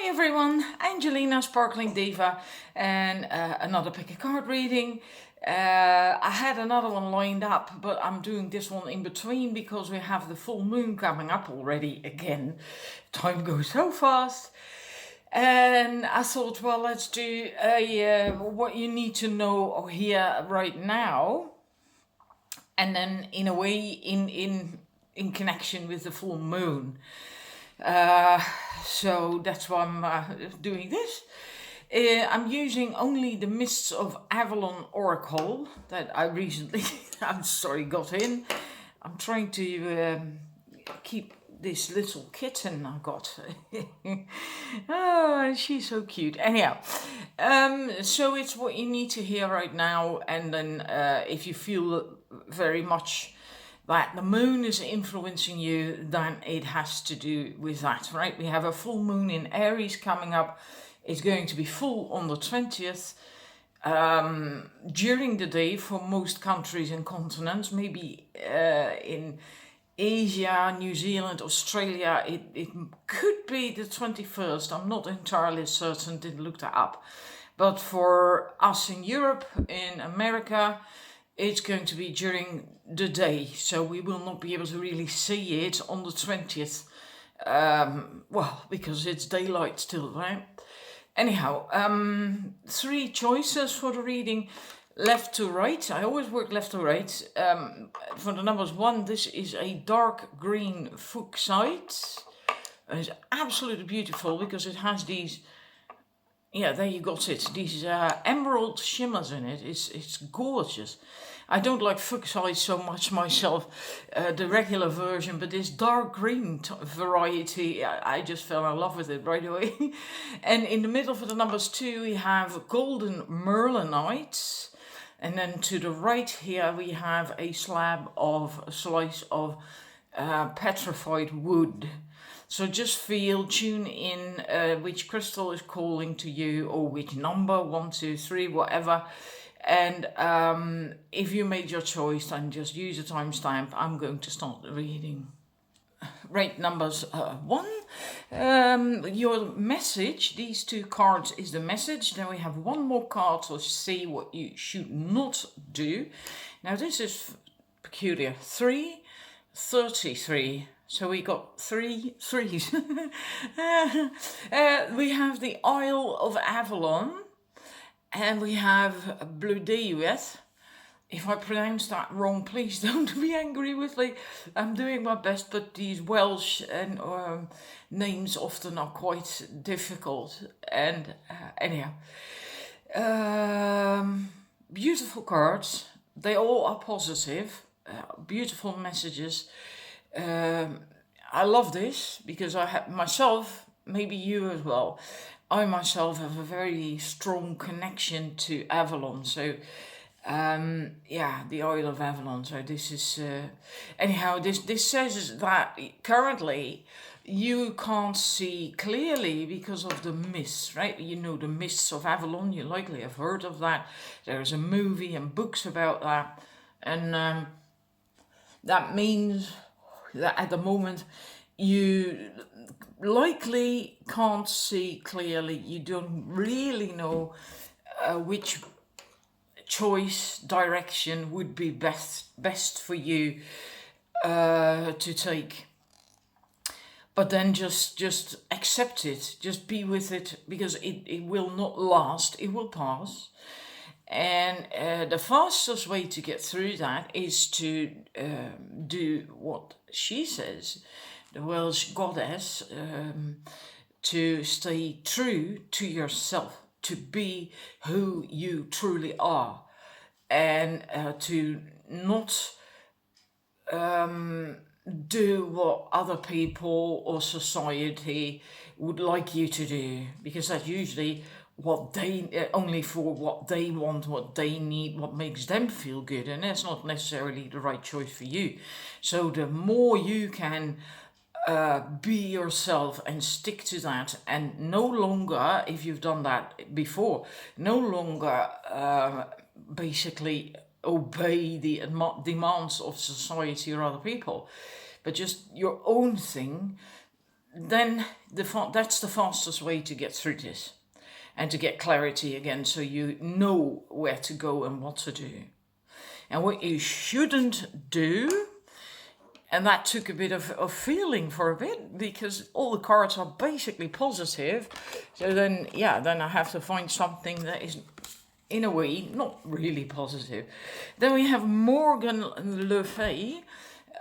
Hi everyone, Angelina, Sparkling Diva, and another pick a card reading. I had another one lined up, but I'm doing this one in between because we have the full moon coming up already again. Time goes so fast. And I thought, well, let's do what you need to know here right now, and then in a way in connection with the full moon. So that's why I'm doing this. I'm using only the Mists of Avalon Oracle that I recently, got in. I'm trying to keep this little kitten I got. Oh, she's so cute. Anyhow, so it's what you need to hear right now, and then if you feel very much that the moon is influencing you, then it has to do with that, right? We have a full moon in Aries coming up. It's going to be full on the 20th. During the day for most countries and continents, maybe in Asia, New Zealand, Australia, it could be the 21st. I'm not entirely certain, didn't look that up. But for us in Europe, in America, it's going to be during the day, so we will not be able to really see it on the 20th. Because it's daylight still, right? Anyhow, 3 choices for the reading, left to right. I always work left to right. For the numbers 1, this is a dark green fuchsite. It's absolutely beautiful because it has these, there you got it, these emerald shimmers in it. It's gorgeous. I don't like fuchsite so much myself, the regular version, but this dark green variety, I just fell in love with it right away. And in the middle for the numbers 2, we have golden merlinite. And then to the right here, we have a slice of petrified wood. So just tune in which crystal is calling to you, or which number, 1, 2, 3, whatever. And if you made your choice, then just use a timestamp. I'm going to start the reading. Right, numbers 1. Your message, these 2 cards is the message. Then we have one more card to see what you should not do. Now this is peculiar. 3, 33. So we got 3 threes. We have the Isle of Avalon. And we have Blue Diva. If I pronounce that wrong, please don't be angry with me. I'm doing my best, but these Welsh and names often are quite difficult. And anyhow, beautiful cards. They all are positive, beautiful messages. I love this because I have myself, maybe you as well. I myself have a very strong connection to Avalon. So, the Isle of Avalon. So this is, anyhow, this says that currently you can't see clearly because of the mists, right? You know, the mists of Avalon, you likely have heard of that. There's a movie and books about that. And that means that at the moment you likely can't see clearly. You don't really know which choice direction would be best for you to take. But then just accept it, just be with it, because it will not last, it will pass. And the fastest way to get through that is to do what she says, the Welsh goddess, to stay true to yourself, to be who you truly are, and to not do what other people or society would like you to do, because that's usually what they only for what they want, what they need, what makes them feel good, and that's not necessarily the right choice for you. So the more you can be yourself and stick to that, and no longer, if you've done that before, no longer basically obey the demands of society or other people, but just your own thing, then that's the fastest way to get through this and to get clarity again, so you know where to go and what to do and what you shouldn't do. And that took a bit of feeling for a bit, because all the cards are basically positive. So then I have to find something that is, in a way, not really positive. Then we have Morgan Le Fay,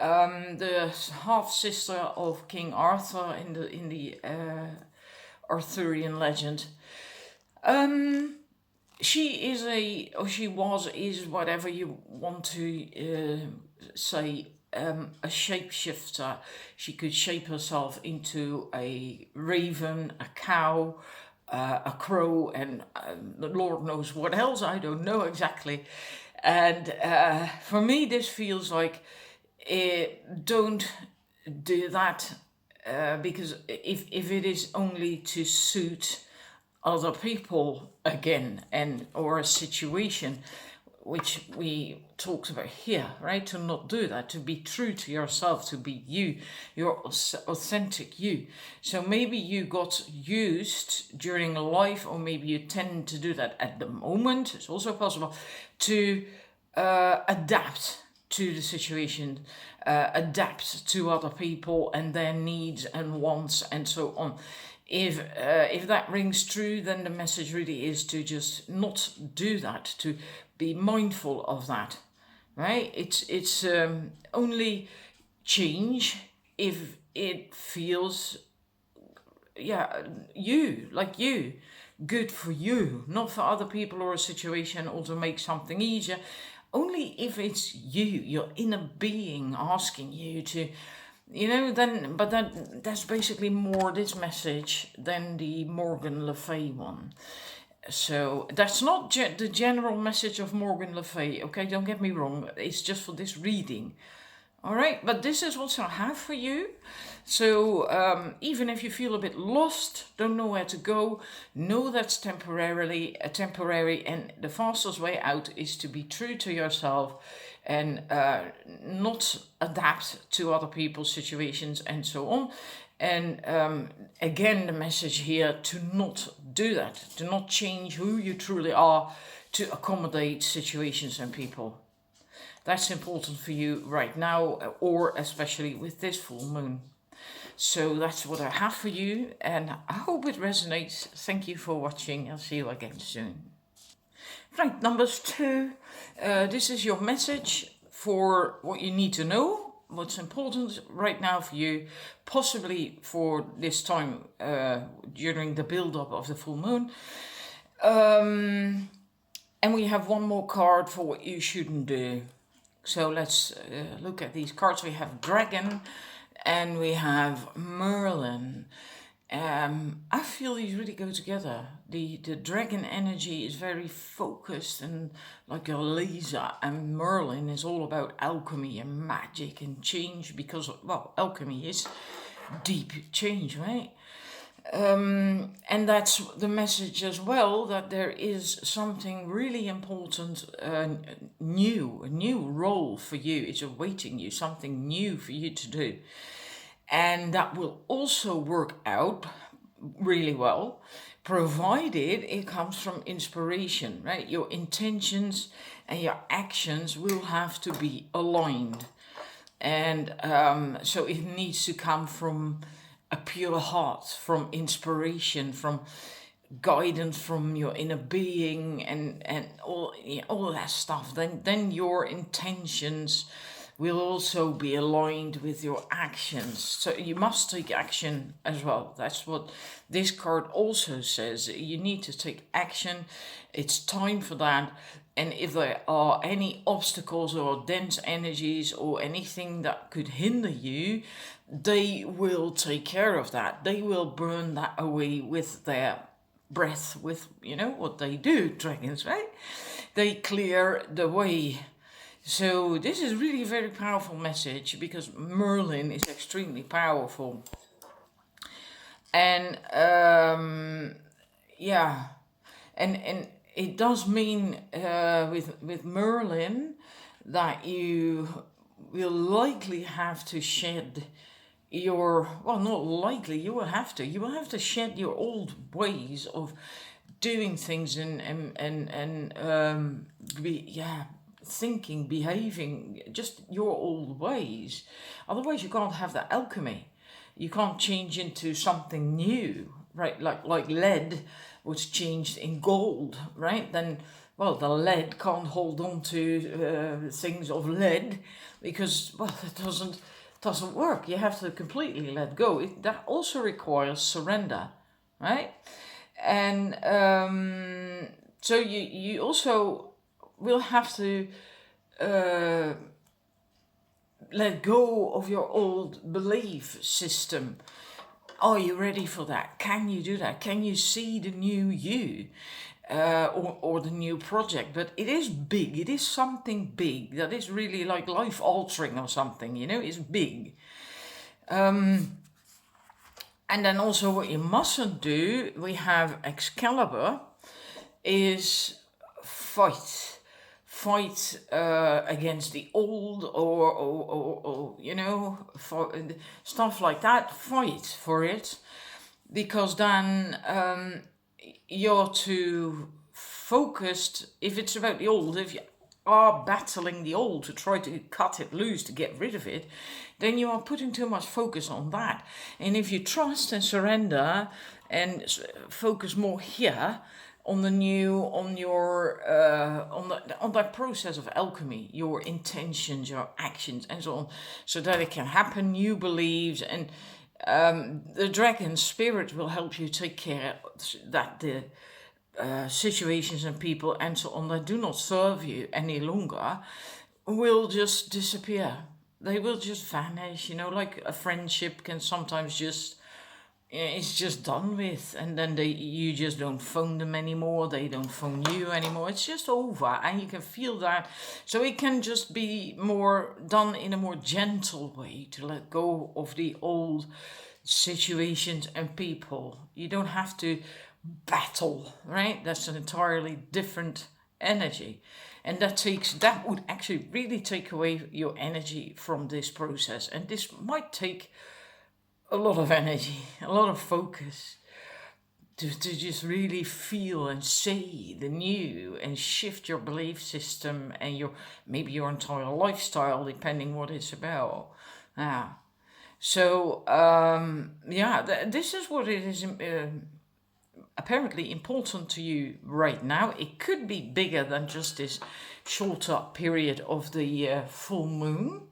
the half sister of King Arthur in the Arthurian legend. She is whatever you want to say, a shapeshifter. She could shape herself into a raven, a cow, a crow, and the Lord knows what else. I don't know exactly. And for me, this feels like, don't do that, because if it is only to suit other people again, and or a situation, which we talked about here, right? To not do that, to be true to yourself, to be you, your authentic you. So maybe you got used during life, or maybe you tend to do that at the moment, it's also possible, to adapt to the situation, adapt to other people and their needs and wants and so on. If that rings true, then the message really is to just not do that, to be mindful of that, right? It's only change if it feels, you, good for you, not for other people or a situation, or to make something easier. Only if it's you, your inner being asking you to, then, but that's basically more this message than the Morgan Le Fay one. So that's not the general message of Morgan Le Fay, okay? Don't get me wrong. It's just for this reading. All right, but this is what I have for you. So even if you feel a bit lost, don't know where to go, know that's temporary, and the fastest way out is to be true to yourself and not adapt to other people's situations and so on. And again, the message here, to not do that, to not change who you truly are to accommodate situations and people. That's important for you right now, or especially with this full moon. So that's what I have for you, and I hope it resonates. Thank you for watching. I'll see you again soon. Right, numbers 2. This is your message for what you need to know, what's important right now for you, possibly for this time during the build-up of the full moon. And we have one more card for what you shouldn't do. So let's look at these cards. We have Dragon and we have Merlin. I feel these really go together. The dragon energy is very focused and like a laser, and Merlin is all about alchemy and magic and change, because, well, alchemy is deep change, right? And that's the message as well, that there is something really important, a new role for you. It's awaiting you, something new for you to do. And that will also work out really well, provided it comes from inspiration, right? Your intentions and your actions will have to be aligned. And so it needs to come from a pure heart, from inspiration, from guidance from your inner being, and all that stuff. Then your intentions will also be aligned with your actions. So you must take action as well. That's what this card also says. You need to take action. It's time for that. And if there are any obstacles or dense energies or anything that could hinder you, they will take care of that. They will burn that away with their breath, with, what they do, dragons, right? They clear the way. So this is really a very powerful message, because Merlin is extremely powerful. And and it does mean with Merlin that you will likely have to shed well, not likely, you will have to. You will have to shed your old ways of doing things and thinking, behaving, just your old ways. Otherwise, you can't have that alchemy. You can't change into something new, right? Like lead was changed in gold, right? Then, well, the lead can't hold on to things of lead because, well, it doesn't work. You have to completely let go. That also requires surrender, right? And so you also will have to uh, let go of your old belief system. Are you ready for that? Can you do that? Can you see the new you? Or the new project, but it is big. It is something big that is really like life altering or something, it's big. And then also what you mustn't do, we have Excalibur, is fight. Fight against the old or for stuff like that. Fight for it, because then you're too focused. If it's about the old, if you are battling the old to try to cut it loose, to get rid of it, then you are putting too much focus on that. And if you trust and surrender and focus more here on the new, on your on that process of alchemy, your intentions, your actions, and so on, so that it can happen, new beliefs, and the dragon spirit will help you take care that the situations and people and so on that do not serve you any longer will just disappear. They will just vanish, like a friendship can sometimes just, it's just done with, and then you just don't phone them anymore, they don't phone you anymore, it's just over, and you can feel that. So it can just be more done in a more gentle way, to let go of the old situations and people. You don't have to battle, right? That's an entirely different energy, and that would actually really take away your energy from this process, and this might take a lot of energy, a lot of focus to just really feel and see the new and shift your belief system and maybe your entire lifestyle, depending what it's about. So this is what it is apparently important to you right now. It could be bigger than just this shorter period of the full moon.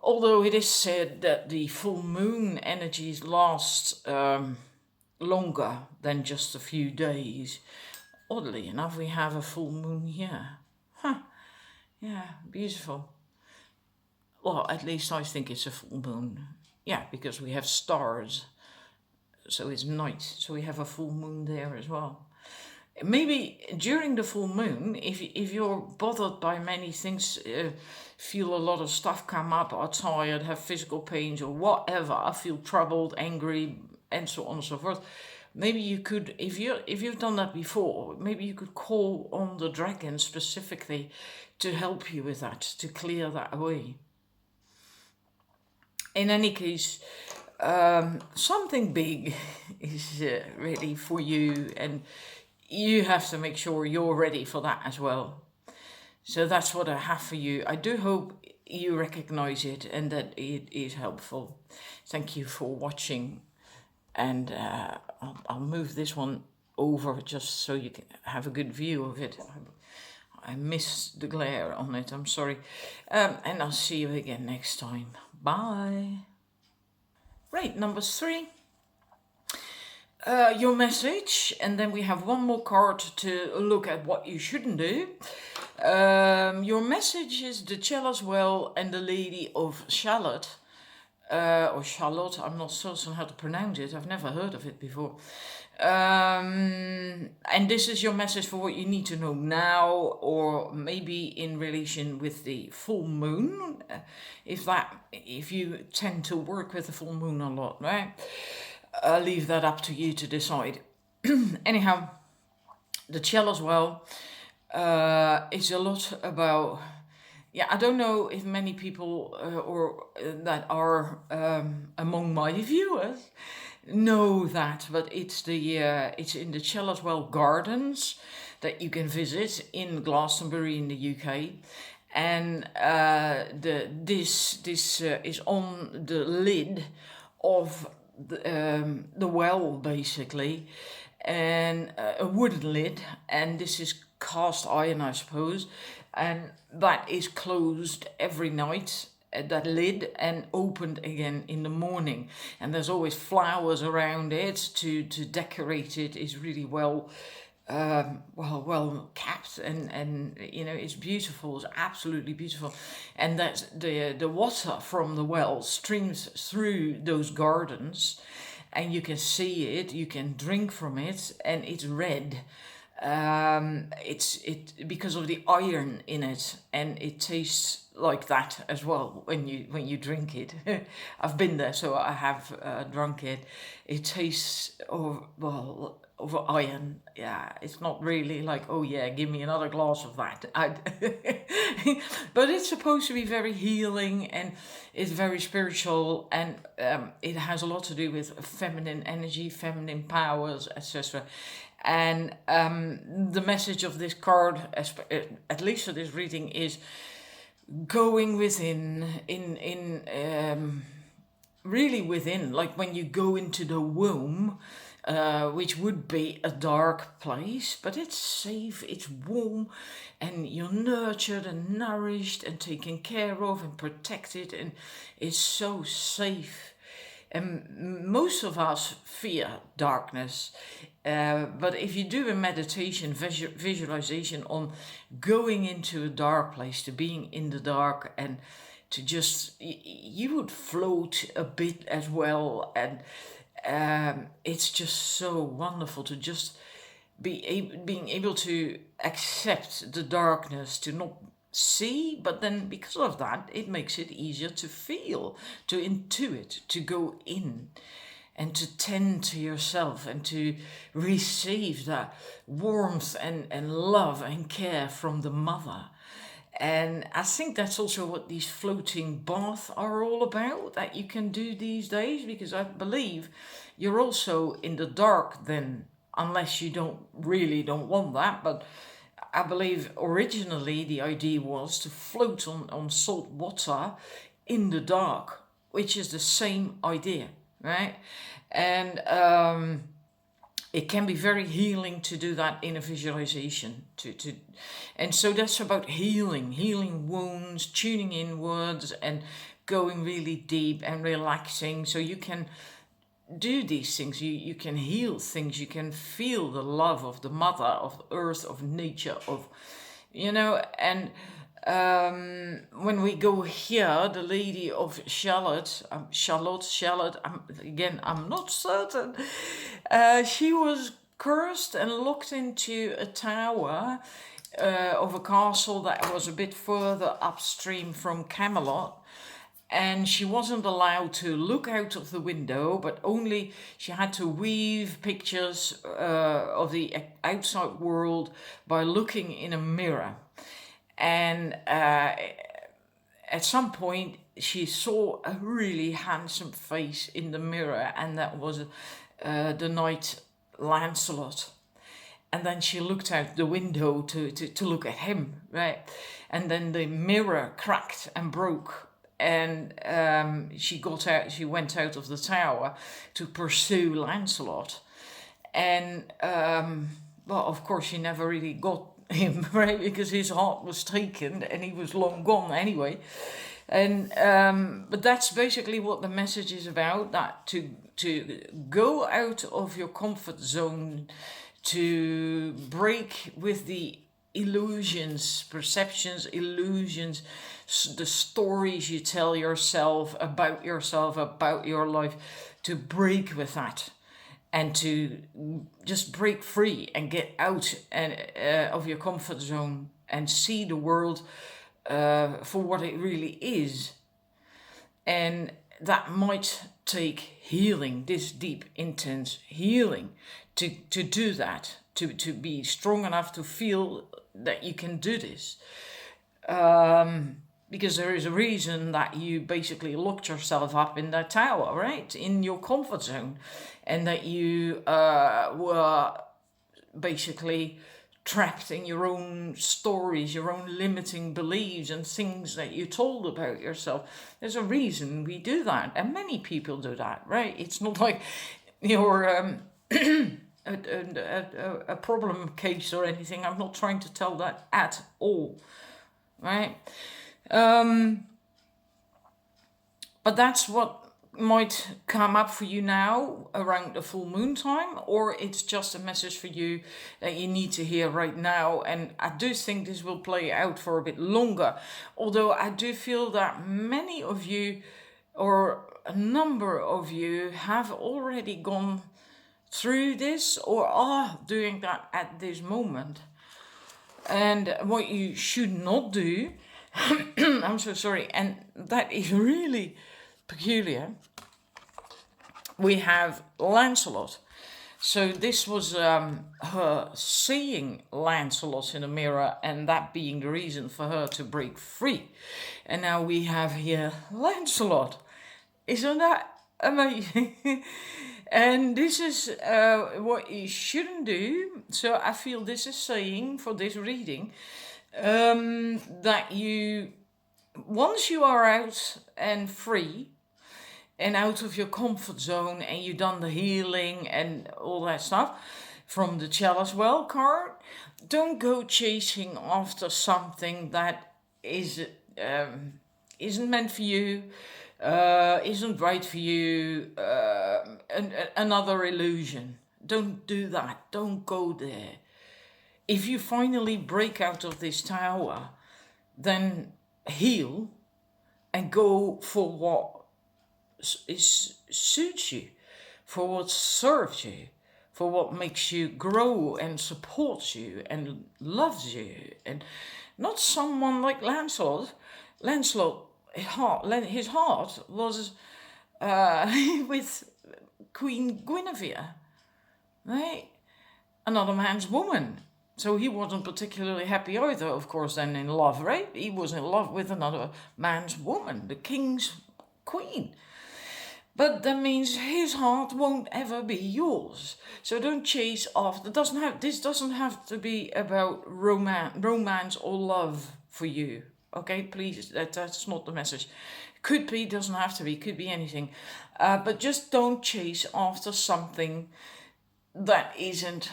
Although it is said that the full moon energies last longer than just a few days. Oddly enough, we have a full moon here. Yeah, beautiful. Well, at least I think it's a full moon. Yeah, because we have stars. So it's night. So we have a full moon there as well. Maybe during the full moon, if you're bothered by many things, feel a lot of stuff come up, are tired, have physical pains or whatever, feel troubled, angry, and so on and so forth, maybe you could, if you've done that before, maybe you could call on the dragon specifically to help you with that, to clear that away. In any case, something big is ready for you, and you have to make sure you're ready for that as well. So that's what I have for you. I do hope you recognize it and that it is helpful. Thank you for watching, and I'll move this one over just so you can have a good view of it. I miss the glare on it, I'm sorry. And I'll see you again next time. Bye. Right, number 3. Your message, and then we have one more card to look at what you shouldn't do. Your message is the Chalice Well and the Lady of Charlotte, or Charlotte, I'm not certain how to pronounce it, I've never heard of it before. And this is your message for what you need to know now, or maybe in relation with the full moon, if you tend to work with the full moon a lot, right? I'll leave that up to you to decide. Anyhow, the Chalice Well is a lot about Yeah, I don't know if many people or that are among my viewers know that, but it's in the Charlotteswell Gardens that you can visit in Glastonbury in the UK, and this is on the lid of the well basically, and a wooden lid, and this is cast iron, I suppose, and that is closed every night. That lid and opened again in the morning, and there's always flowers around it to decorate it. Is really well kept, and it's beautiful. It's absolutely beautiful, and that's the water from the well streams through those gardens, and you can see it, you can drink from it, and it's red. It's because of the iron in it, and it tastes like that as well when you drink it. I've been there, so I have drunk it. It tastes of iron. Yeah, it's not really like, oh yeah, give me another glass of that. But it's supposed to be very healing, and it's very spiritual, and it has a lot to do with feminine energy, feminine powers, etc. And the message of this card, at least for this reading, is going within, really within, like when you go into the womb, which would be a dark place, but it's safe, it's warm, and you're nurtured and nourished and taken care of and protected, and it's so safe. And most of us fear darkness. But if you do a meditation, visualization on going into a dark place, to being in the dark, and to just, you would float a bit as well. And it's just so wonderful to just being able to accept the darkness, to not see, but then because of that, it makes it easier to feel, to intuit, to go in, and to tend to yourself, and to receive that warmth and love and care from the mother. And I think that's also what these floating baths are all about, that you can do these days, because I believe you're also in the dark then, unless you don't want that. But I believe originally the idea was to float on salt water in the dark, which is the same idea, right? And it can be very healing to do that in a visualization. And so that's about healing wounds, tuning inwards, and going really deep and relaxing. So you can do these things, you can heal things, you can feel the love of the mother, of earth, of nature, of, and when we go here, the lady of Charlotte, I'm not certain, she was cursed and locked into a tower of a castle that was a bit further upstream from Camelot. And she wasn't allowed to look out of the window, but only she had to weave pictures of the outside world by looking in a mirror. And at some point, she saw a really handsome face in the mirror, and that was the knight Lancelot. And then she looked out the window to look at him, right? And then the mirror cracked and broke. And she went out of the tower to pursue Lancelot. And, of course, she never really got him, right? Because his heart was taken and he was long gone anyway. And but that's basically what the message is about, that to go out of your comfort zone, to break with the illusions, perceptions, illusions, the stories you tell yourself, about your life, to break with that, and to just break free and get out of your comfort zone and see the world for what it really is. And that might take healing, this deep, intense healing, to do that, to be strong enough to feel that you can do this. Because there is a reason that you basically locked yourself up in that tower, right? In your comfort zone. And that you were basically trapped in your own stories, your own limiting beliefs and things that you told about yourself. There's a reason we do that. And many people do that, right? It's not like you're a problem case or anything. I'm not trying to tell that at all, right? But that's what might come up for you now around the full moon time, or it's just a message for you that you need to hear right now. And I do think this will play out for a bit longer, although I do feel that many of you, or a number of you, have already gone through this or are doing that at this moment. And what you should not do, I'm so sorry, and that is really peculiar. We have Lancelot. So this was her seeing Lancelot in a mirror, and that being the reason for her to break free. And now we have here Lancelot. Isn't that amazing? And this is what you shouldn't do. So I feel this is saying for this reading that you, once you are out and free and out of your comfort zone and you've done the healing and all that stuff from the Chalice Well card, don't go chasing after something that isn't meant for you, isn't right for you, another illusion. Don't do that. Don't go there. If you finally break out of this tower, then heal and go for what suits you, for what serves you, for what makes you grow and supports you and loves you, and not someone like Lancelot. Lancelot, his heart was with Queen Guinevere, right? Another man's woman. So he wasn't particularly happy either, of course, then in love, right? He was in love with another man's woman, the king's queen. But that means his heart won't ever be yours. So don't chase after. This doesn't have to be about romance or love for you. Okay, please, that's not the message. Could be, doesn't have to be, could be anything. But just don't chase after something that isn't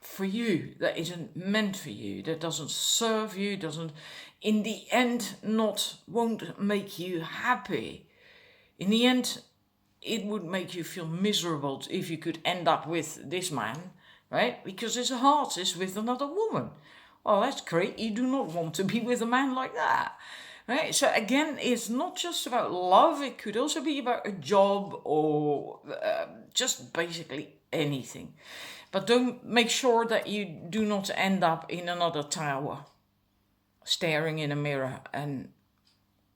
for you, that isn't meant for you, that doesn't serve you, doesn't, in the end, won't make you happy. In the end, it would make you feel miserable if you could end up with this man, right? Because his heart is with another woman. Well, that's great. You do not want to be with a man like that, right? So again, it's not just about love. It could also be about a job or just basically anything. But don't make sure that you do not end up in another tower, staring in a mirror and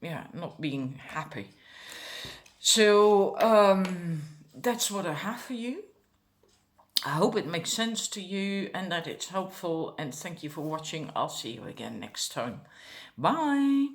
not being happy. So that's what I have for you. I hope it makes sense to you and that it's helpful. And thank you for watching. I'll see you again next time. Bye.